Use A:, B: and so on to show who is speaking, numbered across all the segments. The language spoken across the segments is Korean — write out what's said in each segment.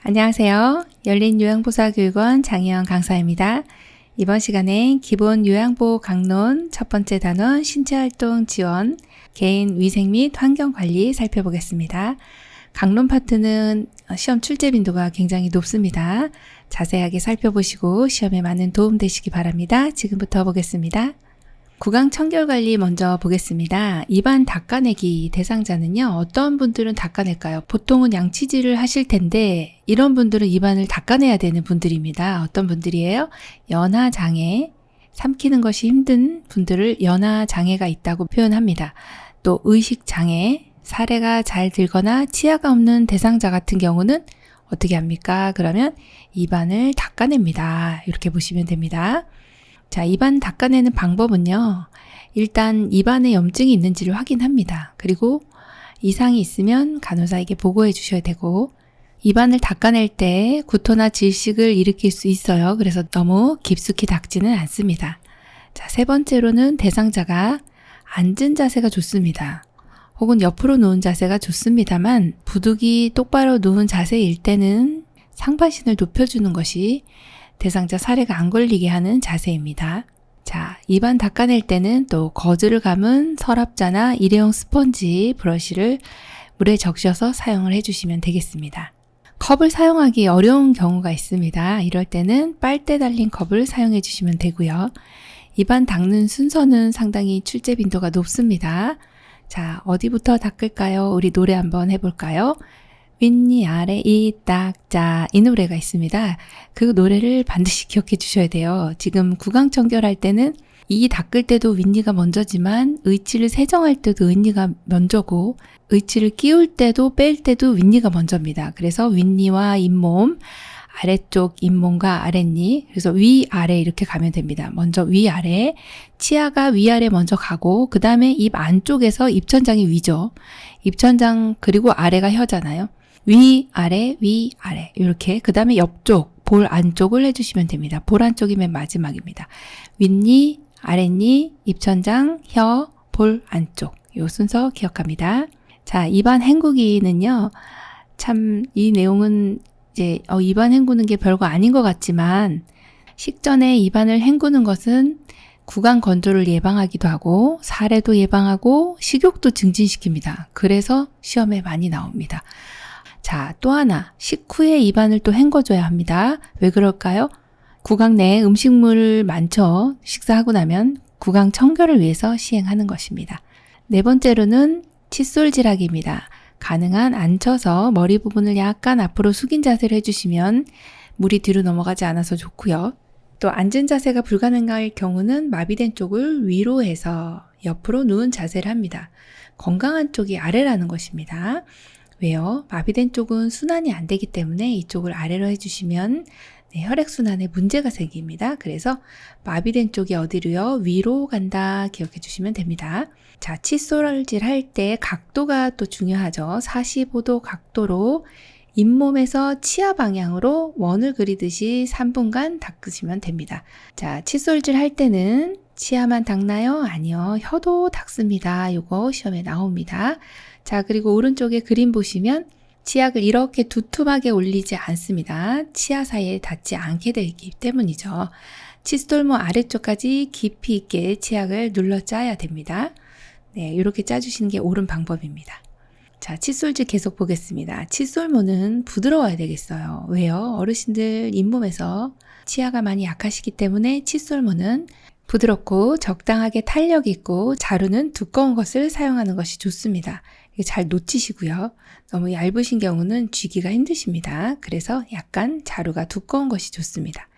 A: 안녕하세요. 열린요양보사교육원 장혜영 강사입니다. 이번 시간엔 기본 요양보호 강론 첫 번째 단원 신체활동 지원, 개인 위생 및 환경관리 살펴보겠습니다. 강론 파트는 시험 출제 빈도가 굉장히 높습니다. 자세하게 살펴보시고 시험에 많은 도움 되시기 바랍니다. 지금부터 보겠습니다. 구강 청결관리 먼저 보겠습니다. 입안 닦아내기 대상자는요, 어떤 분들은 닦아낼까요? 보통은 양치질을 하실 텐데 이런 분들은 입안을 닦아내야 되는 분들입니다. 어떤 분들이에요? 연하장애, 삼키는 것이 힘든 분들을 연하장애가 있다고 표현합니다. 또 의식장애, 사례가 잘 들거나 치아가 없는 대상자 같은 경우는 어떻게 합니까? 그러면 입안을 닦아냅니다. 이렇게 보시면 됩니다. 자, 입안 닦아내는 방법은요. 일단 입안에 염증이 있는지를 확인합니다. 그리고 이상이 있으면 간호사에게 보고해 주셔야 되고, 입안을 닦아낼 때 구토나 질식을 일으킬 수 있어요. 그래서 너무 깊숙이 닦지는 않습니다. 자, 세 번째로는 대상자가 앉은 자세가 좋습니다. 혹은 옆으로 누운 자세가 좋습니다만 부득이 똑바로 누운 자세일 때는 상반신을 높여주는 것이 대상자 사례가 안 걸리게 하는 자세입니다. 자, 입안 닦아낼 때는 또 거즈를 감은 서랍자나 일회용 스펀지, 브러쉬를 물에 적셔서 사용을 해주시면 되겠습니다. 컵을 사용하기 어려운 경우가 있습니다. 이럴 때는 빨대 달린 컵을 사용해 주시면 되고요. 입안 닦는 순서는 상당히 출제 빈도가 높습니다. 자, 어디부터 닦을까요? 우리 노래 한번 해볼까요? 윗니 아래 이 닦자, 이 노래가 있습니다. 그 노래를 반드시 기억해 주셔야 돼요. 지금 구강 청결할 때는 이 닦을 때도 윗니가 먼저지만 의치를 세정할 때도 윗니가 먼저고, 의치를 끼울 때도 뺄 때도 윗니가 먼저입니다. 그래서 윗니와 잇몸, 아래쪽 잇몸과 아랫니, 그래서 위아래 이렇게 가면 됩니다. 먼저 위아래, 치아가 위아래 먼저 가고 그 다음에 입 안쪽에서 입천장이 위죠. 입천장 그리고 아래가 혀잖아요. 위아래 위아래 이렇게, 그 다음에 옆쪽 볼 안쪽을 해주시면 됩니다. 볼 안쪽이 맨 마지막입니다. 윗니, 아랫니, 입천장, 혀, 볼 안쪽, 이 순서 기억합니다. 자, 입안 헹구기는요, 참 이 내용은 이제 입안 헹구는 게 별거 아닌 것 같지만 식전에 입안을 헹구는 것은 구강 건조를 예방하기도 하고 사례도 예방하고 식욕도 증진시킵니다. 그래서 시험에 많이 나옵니다. 자, 또 하나, 식후에 입안을 또 헹궈줘야 합니다. 왜 그럴까요? 구강 내에 음식물 많죠. 식사하고 나면 구강 청결을 위해서 시행하는 것입니다. 네 번째로는 칫솔질하기입니다. 가능한 앉혀서 머리 부분을 약간 앞으로 숙인 자세를 해주시면 물이 뒤로 넘어가지 않아서 좋고요. 또 앉은 자세가 불가능할 경우는 마비된 쪽을 위로 해서 옆으로 누운 자세를 합니다. 건강한 쪽이 아래라는 것입니다. 왜요? 마비된 쪽은 순환이 안 되기 때문에 이쪽을 아래로 해주시면 혈액순환에 문제가 생깁니다. 그래서 마비된 쪽이 어디로요? 위로 간다 기억해 주시면 됩니다. 자, 칫솔질 할 때 각도가 또 중요하죠. 45도 각도로 잇몸에서 치아 방향으로 원을 그리듯이 3분간 닦으시면 됩니다. 자, 칫솔질 할 때는 치아만 닦나요? 아니요. 혀도 닦습니다. 요거 시험에 나옵니다. 자, 그리고 오른쪽에 그림 보시면 치약을 이렇게 두툼하게 올리지 않습니다. 치아 사이에 닿지 않게 되기 때문이죠. 칫솔모 아래쪽까지 깊이 있게 치약을 눌러 짜야 됩니다. 네, 이렇게 짜주시는 게 옳은 방법입니다. 자, 칫솔질 계속 보겠습니다. 칫솔모는 부드러워야 되겠어요. 왜요? 어르신들 잇몸에서 치아가 많이 약하시기 때문에 칫솔모는 부드럽고 적당하게 탄력 있고 자루는 두꺼운 것을 사용하는 것이 좋습니다. 잘 놓치시고요. 너무 얇으신 경우는 쥐기가 힘드십니다. 그래서 약간 자루가 두꺼운 것이 좋습니다.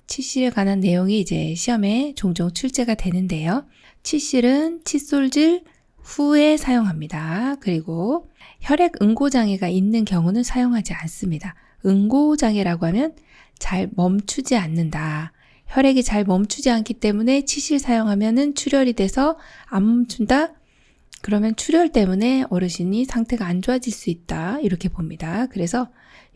A: 칫실에 관한 내용이 이제 시험에 종종 출제가 되는데요. 칫실은 칫솔질 후에 사용합니다. 그리고 혈액 응고장애가 있는 경우는 사용하지 않습니다. 응고장애라고 하면 잘 멈추지 않는다. 혈액이 잘 멈추지 않기 때문에 칫실 사용하면은 출혈이 돼서 안 멈춘다? 그러면 출혈 때문에 어르신이 상태가 안 좋아질 수 있다. 이렇게 봅니다. 그래서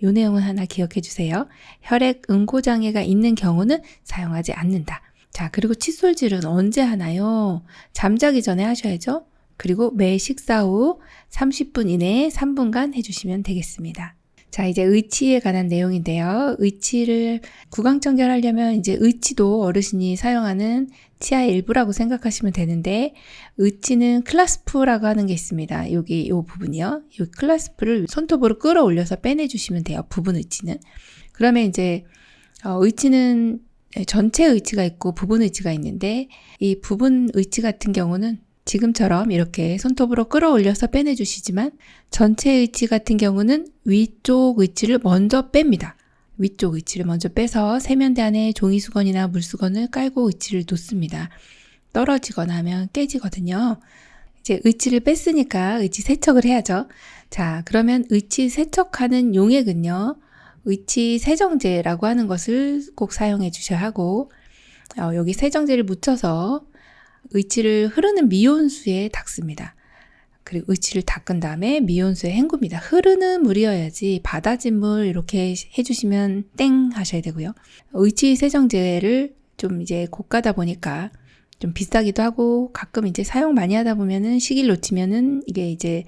A: 이 내용은 하나 기억해 주세요. 혈액 응고장애가 있는 경우는 사용하지 않는다. 자, 그리고 칫솔질은 언제 하나요? 잠자기 전에 하셔야죠. 그리고 매 식사 후 30분 이내에 3분간 해주시면 되겠습니다. 자, 이제 의치에 관한 내용인데요. 의치를 구강청결하려면 이제 의치도 어르신이 사용하는 치아의 일부라고 생각하시면 되는데, 의치는 클라스프라고 하는 게 있습니다. 여기 이 부분이요. 이 클라스프를 손톱으로 끌어올려서 빼내주시면 돼요. 부분 의치는. 그러면 이제 의치는 전체 의치가 있고 부분 의치가 있는데, 이 부분 의치 같은 경우는 지금처럼 이렇게 손톱으로 끌어올려서 빼내주시지만, 전체 의치 같은 경우는 위쪽 의치를 먼저 뺍니다. 위쪽 의치를 먼저 빼서 세면대 안에 종이수건이나 물수건을 깔고 의치를 놓습니다. 떨어지거나 하면 깨지거든요. 이제 의치를 뺐으니까 의치 세척을 해야죠. 자, 그러면 의치 세척하는 용액은요, 의치 세정제라고 하는 것을 꼭 사용해 주셔야 하고, 여기 세정제를 묻혀서 의치를 흐르는 미온수에 닦습니다. 그리고 의치를 닦은 다음에 미온수에 헹굽니다. 흐르는 물이어야지 바다진 물 이렇게 해주시면 땡 하셔야 되고요. 의치 세정제를 좀 이제 고가다 보니까 좀 비싸기도 하고, 가끔 이제 사용 많이 하다 보면은 시기를 놓치면은 이게 이제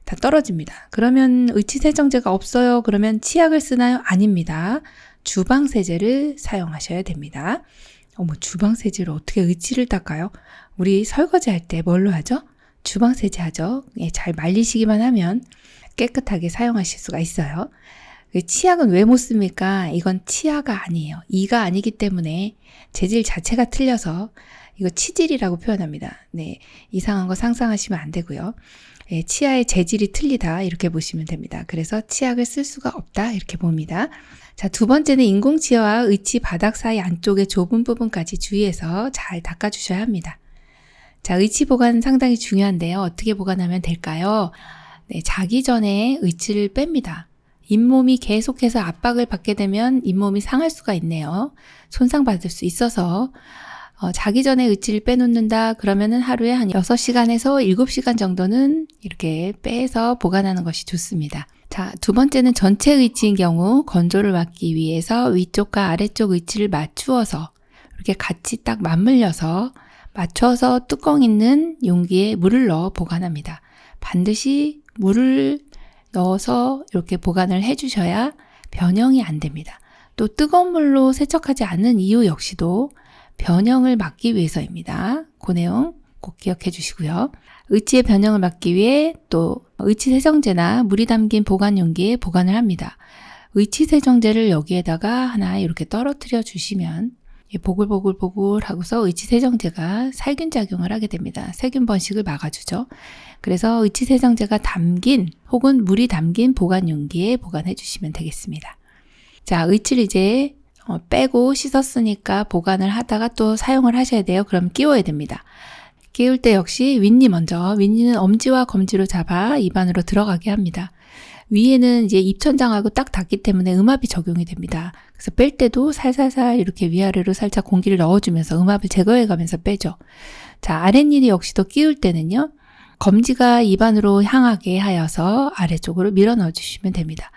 A: 다 떨어집니다. 그러면 의치 세정제가 없어요. 그러면 치약을 쓰나요? 아닙니다. 주방세제를 사용하셔야 됩니다. 주방세제로 어떻게 의치를 닦아요? 우리 설거지 할 때 뭘로 하죠? 주방세제 하죠. 잘 말리시기만 하면 깨끗하게 사용하실 수가 있어요. 치약은 왜 못 씁니까? 이건 치아가 아니에요. 이가 아니기 때문에 재질 자체가 틀려서 이거 치질이라고 표현합니다. 네, 이상한 거 상상하시면 안 되고요. 치아의 재질이 틀리다 이렇게 보시면 됩니다. 그래서 치약을 쓸 수가 없다 이렇게 봅니다. 자, 두 번째는 인공치아와 의치 바닥 사이 안쪽의 좁은 부분까지 주의해서 잘 닦아주셔야 합니다. 자, 의치 보관 상당히 중요한데요. 어떻게 보관하면 될까요? 네, 자기 전에 의치를 뺍니다. 잇몸이 계속해서 압박을 받게 되면 잇몸이 상할 수가 있네요. 손상받을 수 있어서 자기 전에 의치를 빼놓는다 그러면은 하루에 한 6시간에서 7시간 정도는 이렇게 빼서 보관하는 것이 좋습니다. 자, 두 번째는 전체 의치인 경우 건조를 막기 위해서 위쪽과 아래쪽 의치를 맞추어서 이렇게 같이 딱 맞물려서 맞춰서 뚜껑 있는 용기에 물을 넣어 보관합니다. 반드시 물을 넣어서 이렇게 보관을 해주셔야 변형이 안 됩니다. 또 뜨거운 물로 세척하지 않는 이유 역시도 변형을 막기 위해서입니다. 그 내용 꼭 기억해 주시고요. 의치의 변형을 막기 위해 또 의치 세정제나 물이 담긴 보관 용기에 보관을 합니다. 의치 세정제를 여기에다가 하나 이렇게 떨어뜨려 주시면 보글보글 하고서 의치 세정제가 살균 작용을 하게 됩니다. 세균 번식을 막아주죠. 그래서 의치 세정제가 담긴 혹은 물이 담긴 보관 용기에 보관해 주시면 되겠습니다. 자, 의치를 이제 빼고 씻었으니까 보관을 하다가 또 사용을 하셔야 돼요. 그럼 끼워야 됩니다. 끼울 때 역시 윗니 먼저, 윗니는 엄지와 검지로 잡아 입 안으로 들어가게 합니다. 위에는 이제 입천장하고 딱 닿기 때문에 음압이 적용이 됩니다. 그래서 뺄 때도 살살살 이렇게 위아래로 살짝 공기를 넣어주면서 음압을 제거해가면서 빼죠. 자, 아랫니도 역시도 끼울 때는요, 검지가 입 안으로 향하게 하여서 아래쪽으로 밀어 넣어주시면 됩니다.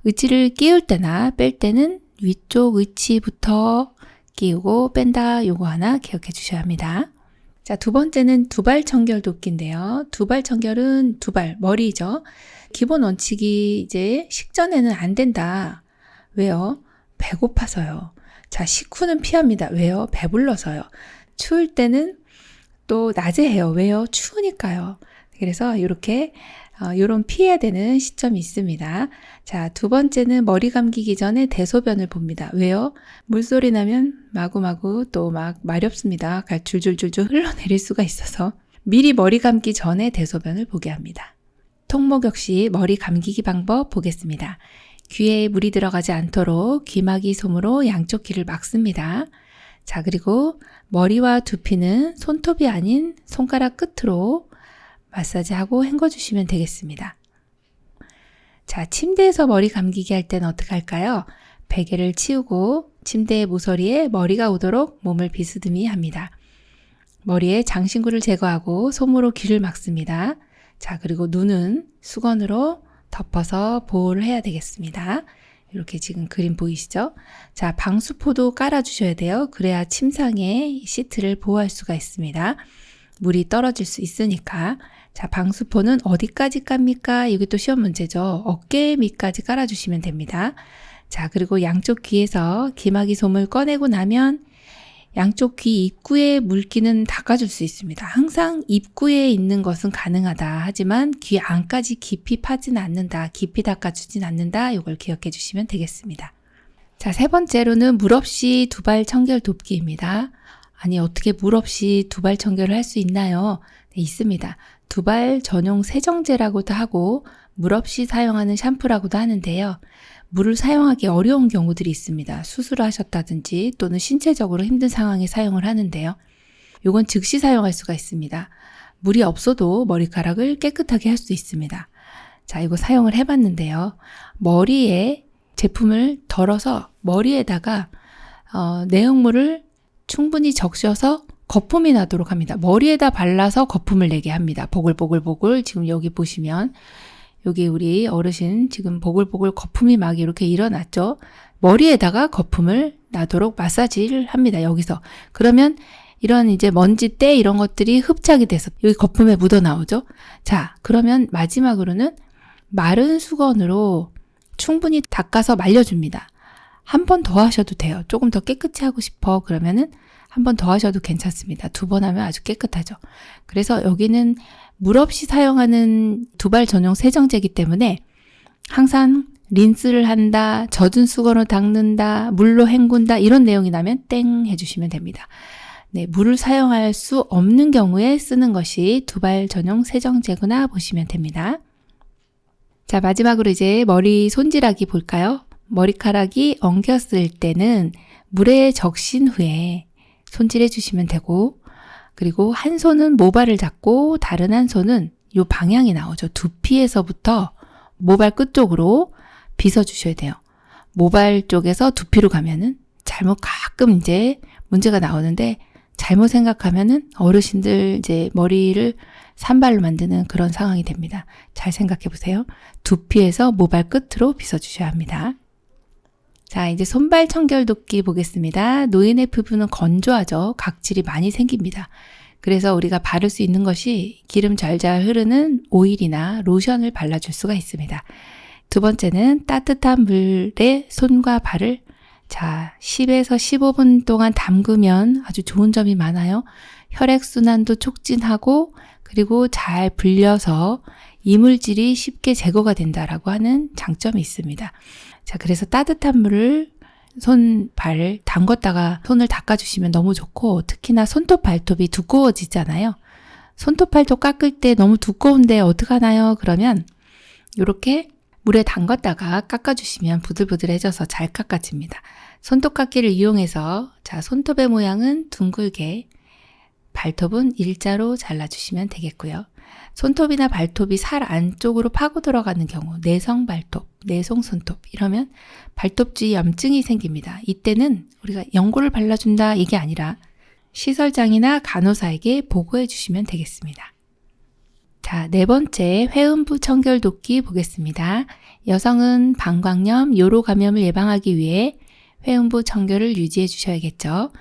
A: 의치를 끼울 때나 뺄 때는 위쪽 의치부터 끼우고 뺀다, 요거 하나 기억해 주셔야 합니다. 자, 두 번째는 두발 청결 돕기인데요. 두발 청결은 두발, 머리죠. 기본 원칙이 이제 식전에는 안 된다. 왜요? 배고파서요. 자, 식후는 피합니다. 왜요? 배불러서요. 추울 때는 또 낮에 해요. 왜요? 추우니까요. 그래서 이렇게 요런 피해야 되는 시점이 있습니다. 자, 두 번째는 머리 감기기 전에 대소변을 봅니다. 왜요? 물소리 나면 마구마구 또 막 마렵습니다. 줄줄줄줄 흘러내릴 수가 있어서 미리 머리 감기 전에 대소변을 보게 합니다. 통목 역시 머리 감기기 방법 보겠습니다. 귀에 물이 들어가지 않도록 귀마개 솜으로 양쪽 귀를 막습니다. 자, 그리고 머리와 두피는 손톱이 아닌 손가락 끝으로 마사지하고 헹궈주시면 되겠습니다. 자, 침대에서 머리 감기기 할 때는 어떻게 할까요? 베개를 치우고 침대의 모서리에 머리가 오도록 몸을 비스듬히 합니다. 머리에 장신구를 제거하고 솜으로 귀를 막습니다. 자, 그리고 눈은 수건으로 덮어서 보호를 해야 되겠습니다. 이렇게 지금 그림 보이시죠? 자, 방수포도 깔아주셔야 돼요. 그래야 침상에 시트를 보호할 수가 있습니다. 물이 떨어질 수 있으니까. 자, 방수포는 어디까지 깝니까? 이게 또 시험 문제죠. 어깨 밑까지 깔아주시면 됩니다. 자, 그리고 양쪽 귀에서 기마귀 솜을 꺼내고 나면 양쪽 귀 입구에 물기는 닦아줄 수 있습니다. 항상 입구에 있는 것은 가능하다. 하지만 귀 안까지 깊이 파진 않는다. 깊이 닦아주진 않는다. 이걸 기억해 주시면 되겠습니다. 자, 세 번째로는 물 없이 두발 청결 돕기입니다. 아니, 어떻게 물 없이 두발 청결을 할 수 있나요? 네, 있습니다. 두발 전용 세정제라고도 하고 물 없이 사용하는 샴푸라고도 하는데요. 물을 사용하기 어려운 경우들이 있습니다. 수술을 하셨다든지 또는 신체적으로 힘든 상황에 사용을 하는데요. 이건 즉시 사용할 수가 있습니다. 물이 없어도 머리카락을 깨끗하게 할 수 있습니다. 자, 이거 사용을 해봤는데요. 머리에 제품을 덜어서 머리에다가 내용물을 충분히 적셔서 거품이 나도록 합니다. 머리에다 발라서 거품을 내게 합니다. 보글보글보글. 지금 여기 보시면 여기 우리 어르신 지금 보글보글 거품이 막 이렇게 일어났죠. 머리에다가 거품을 나도록 마사지를 합니다. 여기서. 그러면 이런 이제 먼지, 때 이런 것들이 흡착이 돼서 여기 거품에 묻어 나오죠. 자, 그러면 마지막으로는 마른 수건으로 충분히 닦아서 말려줍니다. 한 번 더 하셔도 돼요. 조금 더 깨끗이 하고 싶어. 그러면은 한 번 더 하셔도 괜찮습니다. 2번 하면 아주 깨끗하죠. 그래서 여기는 물 없이 사용하는 두발 전용 세정제이기 때문에 항상 린스를 한다, 젖은 수건으로 닦는다, 물로 헹군다 이런 내용이 나면 땡 해주시면 됩니다. 네, 물을 사용할 수 없는 경우에 쓰는 것이 두발 전용 세정제구나 보시면 됩니다. 자, 마지막으로 이제 머리 손질하기 볼까요? 머리카락이 엉켰을 때는 물에 적신 후에 손질해 주시면 되고, 그리고 한 손은 모발을 잡고 다른 한 손은 요 방향이 나오죠. 두피에서부터 모발 끝쪽으로 빗어 주셔야 돼요. 모발 쪽에서 두피로 가면은 가끔 이제 문제가 나오는데 잘못 생각하면은 어르신들 이제 머리를 산발로 만드는 그런 상황이 됩니다. 잘 생각해 보세요. 두피에서 모발 끝으로 빗어 주셔야 합니다. 자, 이제 손발 청결 돕기 보겠습니다. 노인의 피부는 건조하죠. 각질이 많이 생깁니다. 그래서 우리가 바를 수 있는 것이 기름 잘잘 흐르는 오일이나 로션을 발라줄 수가 있습니다. 두 번째는 따뜻한 물에 손과 발을 10에서 15분 동안 담그면 아주 좋은 점이 많아요. 혈액순환도 촉진하고 그리고 잘 불려서 이물질이 쉽게 제거가 된다라고 하는 장점이 있습니다. 자, 그래서 따뜻한 물을 손, 발 담궜다가 손을 닦아주시면 너무 좋고, 특히나 손톱, 발톱이 두꺼워지잖아요. 손톱, 발톱 깎을 때 너무 두꺼운데 어떡하나요? 그러면 이렇게 물에 담궜다가 깎아주시면 부들부들해져서 잘 깎아집니다. 손톱 깎기를 이용해서 손톱의 모양은 둥글게, 발톱은 일자로 잘라주시면 되겠고요. 손톱이나 발톱이 살 안쪽으로 파고 들어가는 경우, 내성 발톱, 내성 손톱 이러면 발톱 주위 염증이 생깁니다. 이때는 우리가 연고를 발라준다 이게 아니라 시설장이나 간호사에게 보고해 주시면 되겠습니다. 자, 네 번째 회음부 청결 돕기 보겠습니다. 여성은 방광염, 요로 감염을 예방하기 위해 회음부 청결을 유지해 주셔야겠죠.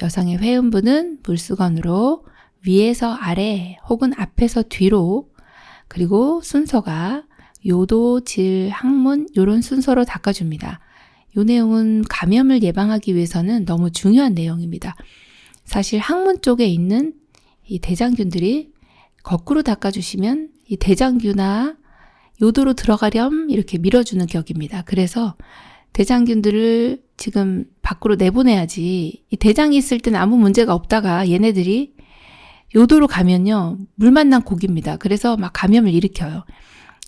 A: 여성의 회음부는 물수건으로 위에서 아래 혹은 앞에서 뒤로, 그리고 순서가 요도, 질, 항문 이런 순서로 닦아줍니다. 이 내용은 감염을 예방하기 위해서는 너무 중요한 내용입니다. 사실 항문 쪽에 있는 이 대장균들이 거꾸로 닦아주시면 이 대장균아 요도로 들어가렴 이렇게 밀어주는 격입니다. 그래서 대장균들을 지금 밖으로 내보내야지, 이 대장이 있을 때는 아무 문제가 없다가 얘네들이 요도로 가면요 물 만난 고기입니다. 그래서 막 감염을 일으켜요.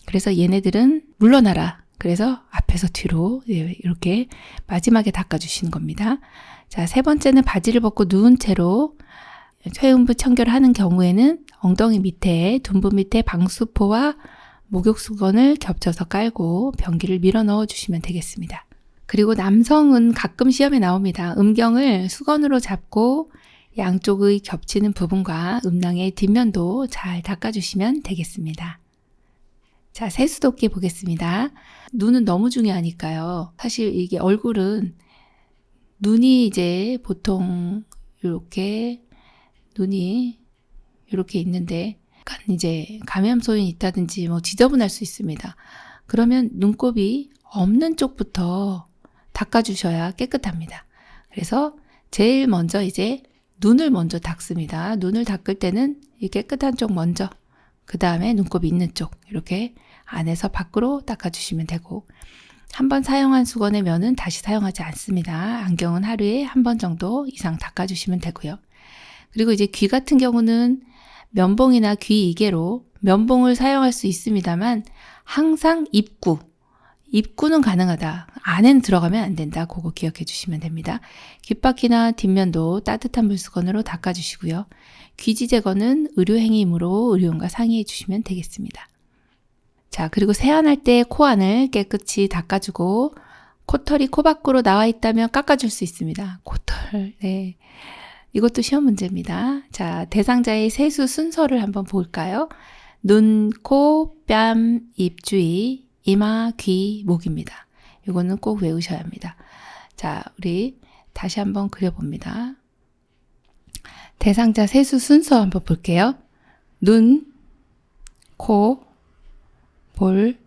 A: 그래서 얘네들은 물러나라. 그래서 앞에서 뒤로 이렇게 마지막에 닦아주시는 겁니다. 자, 세 번째는 바지를 벗고 누운 채로 회음부 청결을 하는 경우에는 엉덩이 밑에, 둔부 밑에 방수포와 목욕수건을 겹쳐서 깔고 변기를 밀어 넣어 주시면 되겠습니다. 그리고 남성은 가끔 시험에 나옵니다. 음경을 수건으로 잡고 양쪽의 겹치는 부분과 음낭의 뒷면도 잘 닦아주시면 되겠습니다. 자, 세수돕기 보겠습니다. 눈은 너무 중요하니까요. 사실 이게 얼굴은 눈이 이제 보통 이렇게 눈이 이렇게 있는데 약간 이제 감염소인이 있다든지 뭐 지저분할 수 있습니다. 그러면 눈곱이 없는 쪽부터 닦아주셔야 깨끗합니다. 그래서 제일 먼저 이제 눈을 먼저 닦습니다. 눈을 닦을 때는 이 깨끗한 쪽 먼저, 그 다음에 눈곱이 있는 쪽 이렇게 안에서 밖으로 닦아주시면 되고, 한번 사용한 수건의 면은 다시 사용하지 않습니다. 안경은 하루에 한 번 정도 이상 닦아주시면 되고요. 그리고 이제 귀 같은 경우는 면봉이나 귀 이개로 면봉을 사용할 수 있습니다만 항상 입구는 가능하다. 안에는 들어가면 안 된다. 그거 기억해 주시면 됩니다. 귓바퀴나 뒷면도 따뜻한 물수건으로 닦아주시고요. 귀지 제거는 의료행위이므로 의료원과 상의해 주시면 되겠습니다. 자, 그리고 세안할 때 코 안을 깨끗이 닦아주고, 코털이 코 밖으로 나와 있다면 깎아줄 수 있습니다. 코털, 네. 이것도 시험 문제입니다. 자, 대상자의 세수 순서를 한번 볼까요? 눈, 코, 뺨, 입 주위, 이마, 귀, 목입니다. 이거는 꼭 외우셔야 합니다. 자, 우리 다시 한번 그려봅니다. 대상자 세수 순서 한번 볼게요. 눈, 코, 볼,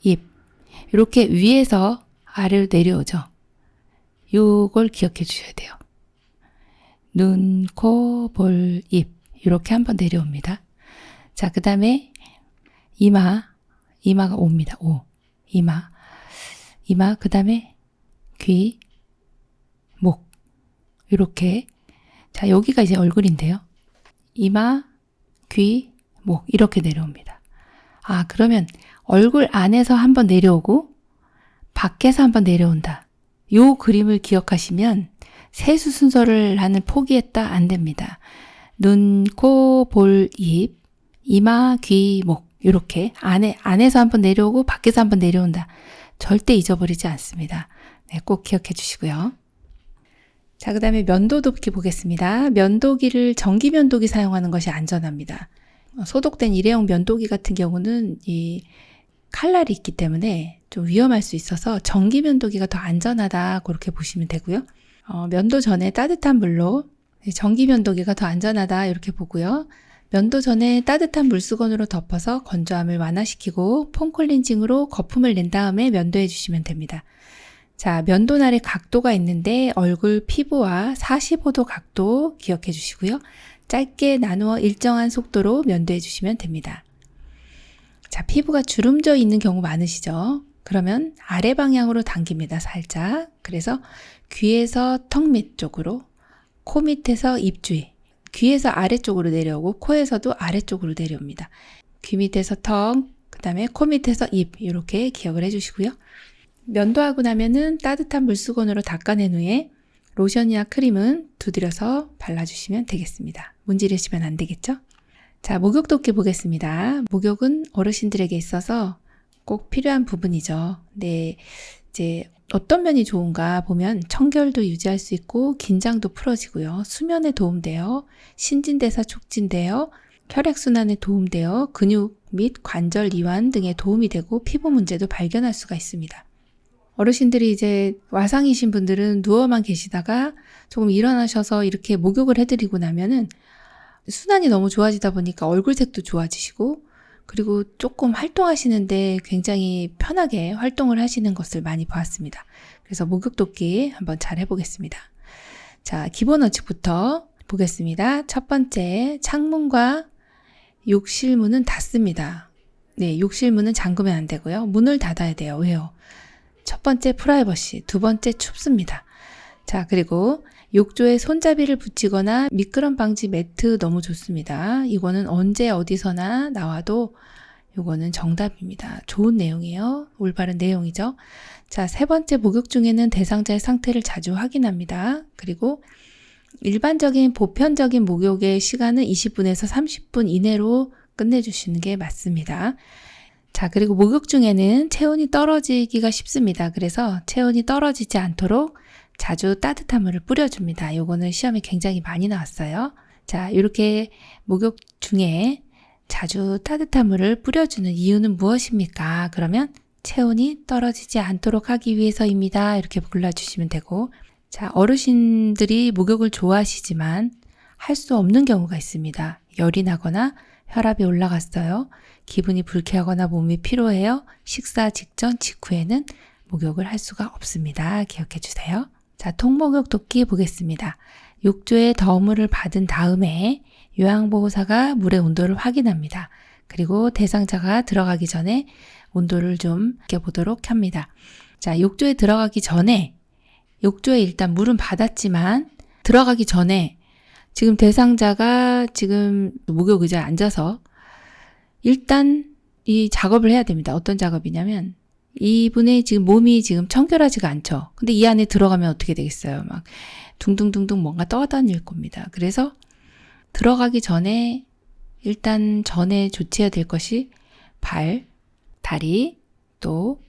A: 입. 이렇게 위에서 아래로 내려오죠. 요걸 기억해 주셔야 돼요. 눈, 코, 볼, 입. 이렇게 한번 내려옵니다. 자, 그 다음에 이마가 옵니다. 이마, 그 다음에 귀, 목. 이렇게. 자, 여기가 이제 얼굴인데요. 이마, 귀, 목. 이렇게 내려옵니다. 아, 그러면 얼굴 안에서 한번 내려오고 밖에서 한번 내려온다. 요 그림을 기억하시면 세수 순서를 나는 포기했다 안 됩니다. 눈, 코, 볼, 입, 이마, 귀, 목. 이렇게 안에서 한번 내려오고 밖에서 한번 내려온다. 절대 잊어버리지 않습니다. 네, 꼭 기억해 주시고요. 자, 그 다음에 면도 돕기 보겠습니다. 면도기를 전기 면도기 사용하는 것이 안전합니다. 소독된 일회용 면도기 같은 경우는 이 칼날이 있기 때문에 좀 위험할 수 있어서 전기 면도기가 더 안전하다 그렇게 보시면 되고요. 면도 전에 따뜻한 물로, 전기 면도기가 더 안전하다 이렇게 보고요. 면도 전에 따뜻한 물수건으로 덮어서 건조함을 완화시키고 폼클렌징으로 거품을 낸 다음에 면도해 주시면 됩니다. 자, 면도날의 각도가 있는데 얼굴 피부와 45도 각도 기억해 주시고요. 짧게 나누어 일정한 속도로 면도해 주시면 됩니다. 자, 피부가 주름져 있는 경우 많으시죠? 그러면 아래 방향으로 당깁니다. 살짝. 그래서 귀에서 턱 밑 쪽으로, 코 밑에서 입 주위, 귀에서 아래쪽으로 내려오고 코에서도 아래쪽으로 내려옵니다. 귀 밑에서 턱, 그 다음에 코 밑에서 입, 이렇게 기억을 해주시고요. 면도하고 나면은 따뜻한 물수건으로 닦아낸 후에 로션이나 크림은 두드려서 발라주시면 되겠습니다. 문지르시면 안 되겠죠? 자, 목욕 돕기 보겠습니다. 목욕은 어르신들에게 있어서 꼭 필요한 부분이죠. 네, 이제 어떤 면이 좋은가 보면 청결도 유지할 수 있고 긴장도 풀어지고요. 수면에 도움돼요. 신진대사 촉진돼요. 혈액순환에 도움돼요. 근육 및 관절 이완 등에 도움이 되고 피부 문제도 발견할 수가 있습니다. 어르신들이 이제 와상이신 분들은 누워만 계시다가 조금 일어나셔서 이렇게 목욕을 해드리고 나면은 순환이 너무 좋아지다 보니까 얼굴색도 좋아지시고, 그리고 조금 활동하시는데 굉장히 편하게 활동을 하시는 것을 많이 보았습니다. 그래서 목욕 돕기 한번 잘 해보겠습니다. 자, 기본 원칙부터 보겠습니다. 첫 번째, 창문과 욕실 문은 닫습니다. 네, 욕실 문은 잠그면 안 되고요. 문을 닫아야 돼요. 왜요? 첫 번째 프라이버시, 두 번째 춥습니다. 자, 그리고 욕조에 손잡이를 붙이거나 미끄럼 방지 매트 너무 좋습니다. 이거는 언제 어디서나 나와도 이거는 정답입니다. 좋은 내용이에요. 올바른 내용이죠. 자, 세 번째, 목욕 중에는 대상자의 상태를 자주 확인합니다. 그리고 일반적인 보편적인 목욕의 시간은 20분에서 30분 이내로 끝내주시는 게 맞습니다. 자, 그리고 목욕 중에는 체온이 떨어지기가 쉽습니다. 그래서 체온이 떨어지지 않도록 자주 따뜻한 물을 뿌려줍니다. 요거는 시험에 굉장히 많이 나왔어요. 자, 이렇게 목욕 중에 자주 따뜻한 물을 뿌려주는 이유는 무엇입니까? 그러면 체온이 떨어지지 않도록 하기 위해서입니다. 이렇게 골라주시면 되고, 자, 어르신들이 목욕을 좋아하시지만 할 수 없는 경우가 있습니다. 열이 나거나 혈압이 올라갔어요. 기분이 불쾌하거나 몸이 피로해요. 식사 직전 직후에는 목욕을 할 수가 없습니다. 기억해 주세요. 자, 통목욕 돕기 보겠습니다. 욕조에 더물을 받은 다음에 요양보호사가 물의 온도를 확인합니다. 그리고 대상자가 들어가기 전에 온도를 좀 느껴보도록 합니다. 자, 욕조에 들어가기 전에 욕조에 일단 물은 받았지만 들어가기 전에 지금 대상자가 지금 목욕 의자에 앉아서 일단 이 작업을 해야 됩니다. 어떤 작업이냐면 이분의 지금 몸이 지금 청결하지가 않죠. 근데 이 안에 들어가면 어떻게 되겠어요? 막 둥둥둥둥 뭔가 떠다닐 겁니다. 그래서 들어가기 전에 일단 전에 조치해야 될 것이 발, 다리, 또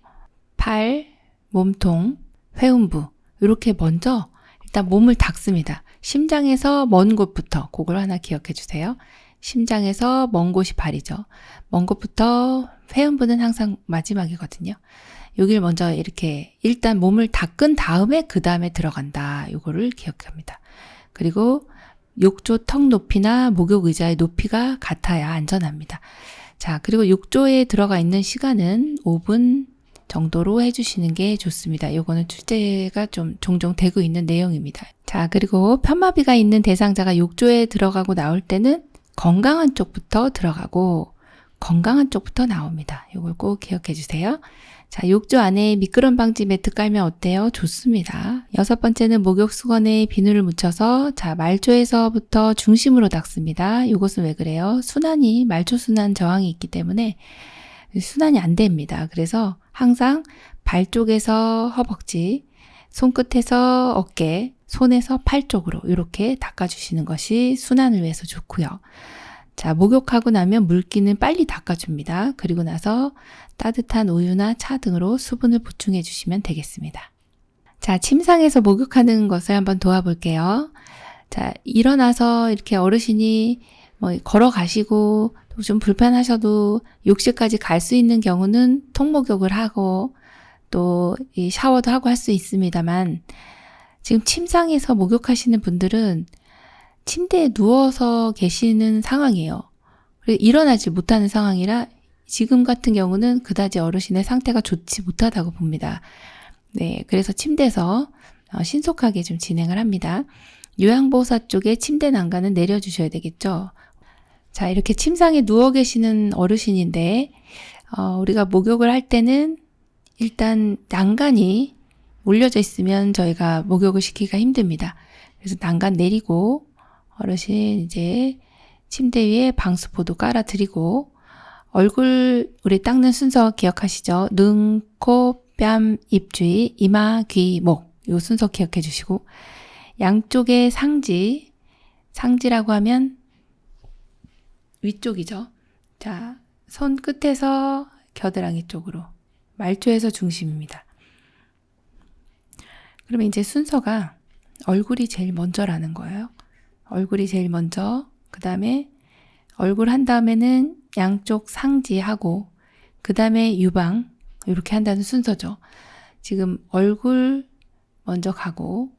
A: 팔, 몸통, 회음부 이렇게 먼저 일단 몸을 닦습니다. 심장에서 먼 곳부터 그걸 하나 기억해 주세요. 심장에서 먼 곳이 발이죠. 먼 곳부터 회음부는 항상 마지막이거든요. 여길 먼저 이렇게 일단 몸을 닦은 다음에 그 다음에 들어간다. 요거를 기억합니다. 그리고 욕조 턱 높이나 목욕 의자의 높이가 같아야 안전합니다. 자, 그리고 욕조에 들어가 있는 시간은 5분 정도로 해주시는 게 좋습니다. 요거는 출제가 좀 종종 되고 있는 내용입니다. 자, 그리고 편마비가 있는 대상자가 욕조에 들어가고 나올 때는 건강한 쪽부터 들어가고 건강한 쪽부터 나옵니다. 요걸 꼭 기억해 주세요. 자, 욕조 안에 미끄럼 방지 매트 깔면 어때요? 좋습니다. 6번째는 목욕 수건에 비누를 묻혀서 자, 말초에서부터 중심으로 닦습니다. 이것은 왜 그래요? 순환이 말초 순환 저항이 있기 때문에 순환이 안 됩니다. 그래서 항상 발 쪽에서 허벅지, 손끝에서 어깨, 손에서 팔 쪽으로 이렇게 닦아주시는 것이 순환을 위해서 좋고요. 자, 목욕하고 나면 물기는 빨리 닦아줍니다. 그리고 나서 따뜻한 우유나 차 등으로 수분을 보충해 주시면 되겠습니다. 자, 침상에서 목욕하는 것을 한번 도와볼게요. 자, 일어나서 이렇게 어르신이 걸어가시고 좀 불편하셔도 욕실까지 갈 수 있는 경우는 통목욕을 하고 또 이 샤워도 하고 할 수 있습니다만 지금 침상에서 목욕하시는 분들은 침대에 누워서 계시는 상황이에요. 그리고 일어나지 못하는 상황이라 지금 같은 경우는 그다지 어르신의 상태가 좋지 못하다고 봅니다. 네, 그래서 침대에서 신속하게 좀 진행을 합니다. 요양보호사 쪽에 침대 난간은 내려주셔야 되겠죠. 자, 이렇게 침상에 누워 계시는 어르신인데 우리가 목욕을 할 때는 일단 난간이 올려져 있으면 저희가 목욕을 시키기가 힘듭니다. 그래서 난간 내리고 어르신 이제 침대 위에 방수포도 깔아드리고 얼굴 우리 닦는 순서 기억하시죠? 눈, 코, 뺨, 입 주위, 이마, 귀, 목 이 순서 기억해 주시고 양쪽의 상지라고 하면 위쪽이죠. 자, 손 끝에서 겨드랑이 쪽으로 말초에서 중심입니다. 그러면 이제 순서가 얼굴이 제일 먼저라는 거예요. 얼굴이 제일 먼저, 그 다음에 얼굴 한 다음에는 양쪽 상지하고 그 다음에 유방 이렇게 한다는 순서죠. 지금 얼굴 먼저 가고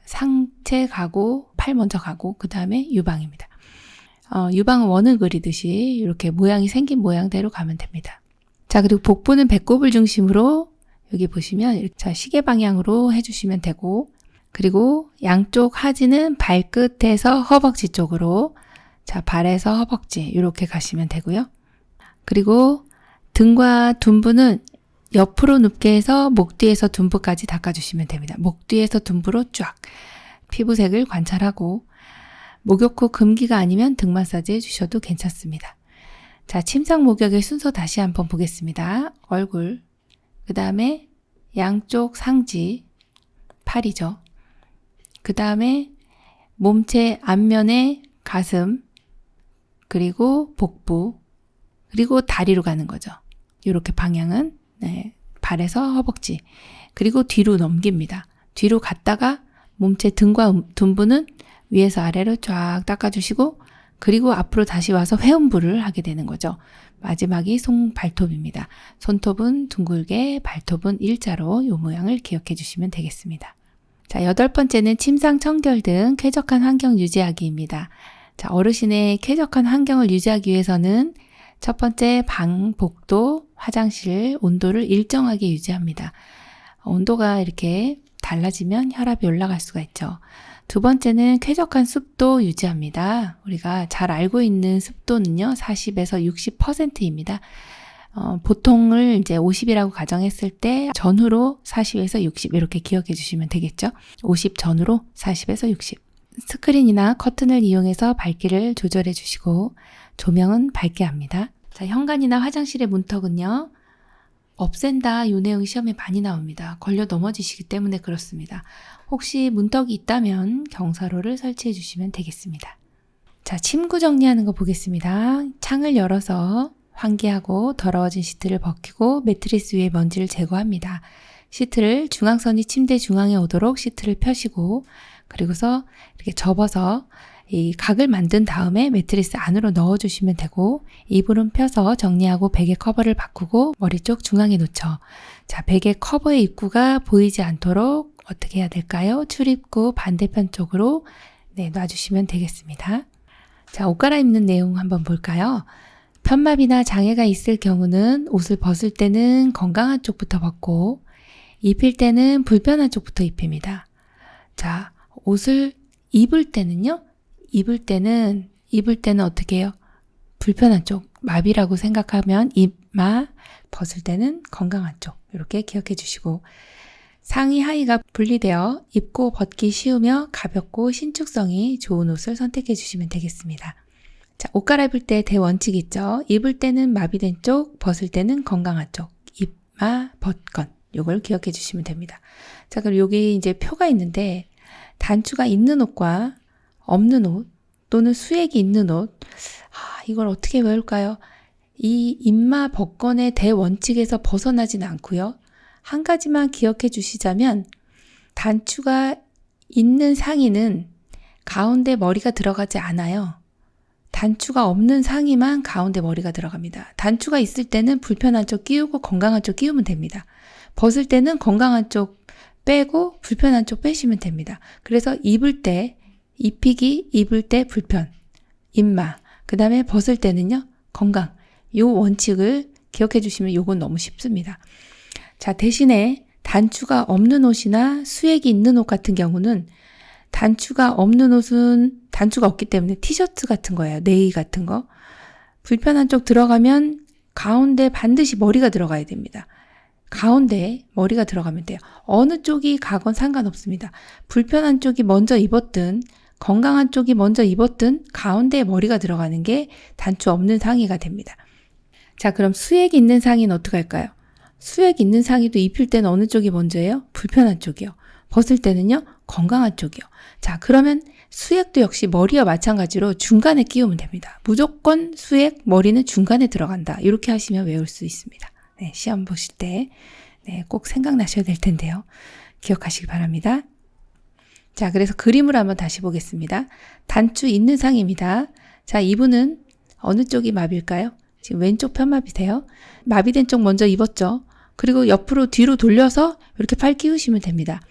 A: 상체 가고 팔 먼저 가고 그 다음에 유방입니다. 유방은 원을 그리듯이 이렇게 모양이 생긴 모양대로 가면 됩니다. 자, 그리고 복부는 배꼽을 중심으로 여기 보시면 자, 시계 방향으로 해주시면 되고 그리고 양쪽 하지는 발끝에서 허벅지 쪽으로 자, 발에서 허벅지 이렇게 가시면 되고요. 그리고 등과 둔부는 옆으로 눕게 해서 목 뒤에서 둔부까지 닦아주시면 됩니다. 목 뒤에서 둔부로 쫙 피부색을 관찰하고 목욕 후 금기가 아니면 등 마사지 해주셔도 괜찮습니다. 자, 침상 목욕의 순서 다시 한번 보겠습니다. 얼굴, 그 다음에 양쪽 상지, 팔이죠. 그 다음에 몸체 앞면에 가슴, 그리고 복부, 그리고 다리로 가는 거죠. 이렇게 방향은 네, 발에서 허벅지, 그리고 뒤로 넘깁니다. 뒤로 갔다가 몸체 등과 둔부는 위에서 아래로 쫙 닦아주시고 그리고 앞으로 다시 와서 회음부를 하게 되는 거죠. 마지막이 발톱입니다. 손톱은 둥글게, 발톱은 일자로 이 모양을 기억해 주시면 되겠습니다. 자, 8번째는 침상, 청결 등 쾌적한 환경 유지하기입니다. 자, 어르신의 쾌적한 환경을 유지하기 위해서는 첫 번째, 방, 복도, 화장실 온도를 일정하게 유지합니다. 온도가 이렇게 달라지면 혈압이 올라갈 수가 있죠. 두 번째는 쾌적한 습도 유지합니다. 우리가 잘 알고 있는 습도는요, 40에서 60%입니다. 보통을 이제 50이라고 가정했을 때 전후로 40에서 60 이렇게 기억해 주시면 되겠죠. 50 전후로 40에서 60. 스크린이나 커튼을 이용해서 밝기를 조절해 주시고 조명은 밝게 합니다. 자, 현관이나 화장실의 문턱은요, 없앤다 요 내용이 시험에 많이 나옵니다. 걸려 넘어지시기 때문에 그렇습니다. 혹시 문턱이 있다면 경사로를 설치해 주시면 되겠습니다. 자, 침구 정리하는 거 보겠습니다. 창을 열어서 환기하고 더러워진 시트를 벗기고 매트리스 위에 먼지를 제거합니다. 시트를 중앙선이 침대 중앙에 오도록 시트를 펴시고 그리고서 이렇게 접어서 이 각을 만든 다음에 매트리스 안으로 넣어주시면 되고 이불은 펴서 정리하고 베개 커버를 바꾸고 머리 쪽 중앙에 놓죠. 자, 베개 커버의 입구가 보이지 않도록 어떻게 해야 될까요? 출입구 반대편 쪽으로 놔주시면 되겠습니다. 자, 옷 갈아입는 내용 한번 볼까요? 편마비나 장애가 있을 경우는 옷을 벗을 때는 건강한 쪽부터 벗고 입힐 때는 불편한 쪽부터 입힙니다. 자, 옷을 입을 때는 어떻게 해요? 불편한 쪽, 마비라고 생각하면 입마, 벗을 때는 건강한 쪽 이렇게 기억해 주시고 상의 하의가 분리되어 입고 벗기 쉬우며 가볍고 신축성이 좋은 옷을 선택해 주시면 되겠습니다. 자, 옷 갈아입을 때 대원칙이 있죠. 입을 때는 마비된 쪽, 벗을 때는 건강한 쪽, 입마, 벗건 요걸 기억해 주시면 됩니다. 자, 그럼 여기 이제 표가 있는데 단추가 있는 옷과 없는 옷 또는 수액이 있는 옷, 이걸 어떻게 외울까요? 이 입마 벗건의 대원칙에서 벗어나진 않고요. 한 가지만 기억해 주시자면 단추가 있는 상의는 가운데 머리가 들어가지 않아요. 단추가 없는 상의만 가운데 머리가 들어갑니다. 단추가 있을 때는 불편한 쪽 끼우고 건강한 쪽 끼우면 됩니다. 벗을 때는 건강한 쪽 빼고 불편한 쪽 빼시면 됩니다. 그래서 입을 때 입히기, 입을 때 불편, 입마, 그 다음에 벗을 때는요 건강. 요 원칙을 기억해 주시면 요건 너무 쉽습니다. 자, 대신에 단추가 없는 옷이나 수액이 있는 옷 같은 경우는 단추가 없는 옷은 단추가 없기 때문에 티셔츠 같은 거예요. 네이 같은 거. 불편한 쪽 들어가면 가운데 반드시 머리가 들어가야 됩니다. 가운데 머리가 들어가면 돼요. 어느 쪽이 가건 상관없습니다. 불편한 쪽이 먼저 입었든 건강한 쪽이 먼저 입었든 가운데에 머리가 들어가는 게 단추 없는 상의가 됩니다. 자, 그럼 수액 있는 상의는 어떻게 할까요? 수액 있는 상의도 입힐 때는 어느 쪽이 먼저예요? 불편한 쪽이요. 벗을 때는요? 건강한 쪽이요. 자, 그러면 수액도 역시 머리와 마찬가지로 중간에 끼우면 됩니다. 무조건 수액, 머리는 중간에 들어간다. 이렇게 하시면 외울 수 있습니다. 네, 시험 보실 때 꼭 생각나셔야 될 텐데요. 기억하시기 바랍니다. 자, 그래서 그림을 한번 다시 보겠습니다. 단추 있는 상입니다. 자, 이분은 어느 쪽이 마비일까요? 지금 왼쪽 편마비세요. 마비된 쪽 먼저 입었죠. 그리고 옆으로 뒤로 돌려서 이렇게 팔 끼우시면 됩니다.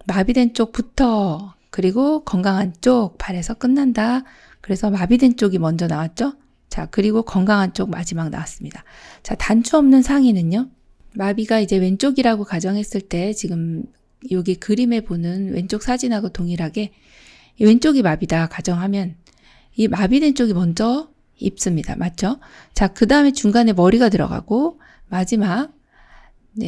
A: 마비된 쪽부터 그리고 건강한 쪽 발에서 끝난다. 그래서 마비된 쪽이 먼저 나왔죠. 자, 그리고 건강한 쪽 마지막 나왔습니다. 자, 단추 없는 상의는요. 마비가 이제 왼쪽이라고 가정했을 때 지금 여기 그림에 보는 왼쪽 사진하고 동일하게 이 왼쪽이 마비다 가정하면 이 마비된 쪽이 먼저 입습니다. 맞죠? 자, 그 다음에 중간에 머리가 들어가고 마지막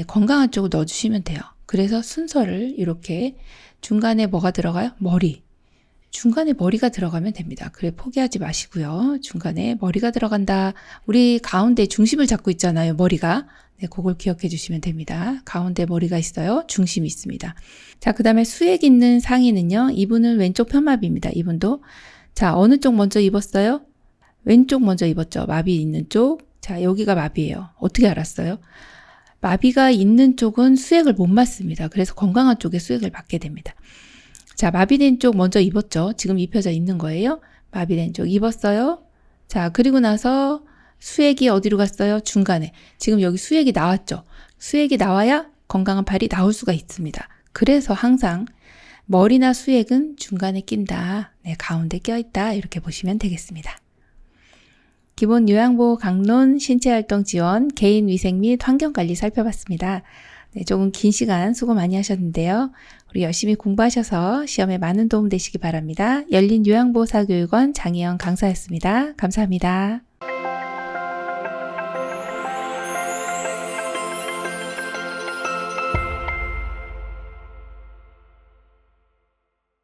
A: 건강한 쪽을 넣어주시면 돼요. 그래서 순서를 이렇게 중간에 뭐가 들어가요? 머리. 중간에 머리가 들어가면 됩니다. 그래 포기하지 마시고요. 중간에 머리가 들어간다. 우리 가운데 중심을 잡고 있잖아요. 머리가. 그걸 기억해 주시면 됩니다. 가운데 머리가 있어요. 중심이 있습니다. 자, 그 다음에 수액 있는 상의는요. 이분은 왼쪽 편마비입니다. 이분도. 자, 어느 쪽 먼저 입었어요? 왼쪽 먼저 입었죠. 마비 있는 쪽. 자, 여기가 마비예요. 어떻게 알았어요? 마비가 있는 쪽은 수액을 못 맞습니다. 그래서 건강한 쪽에 수액을 맞게 됩니다. 자, 마비된 쪽 먼저 입었죠. 지금 입혀져 있는 거예요. 마비된 쪽 입었어요. 자, 그리고 나서 수액이 어디로 갔어요? 중간에. 지금 여기 수액이 나왔죠. 수액이 나와야 건강한 팔이 나올 수가 있습니다. 그래서 항상 머리나 수액은 중간에 낀다. 네, 가운데 껴있다. 이렇게 보시면 되겠습니다. 기본 요양보호 강론, 신체활동 지원, 개인위생 및 환경관리 살펴봤습니다. 네, 조금 긴 시간 수고 많이 하셨는데요. 우리 열심히 공부하셔서 시험에 많은 도움 되시기 바랍니다. 열린요양보호사교육원 장혜영 강사였습니다. 감사합니다.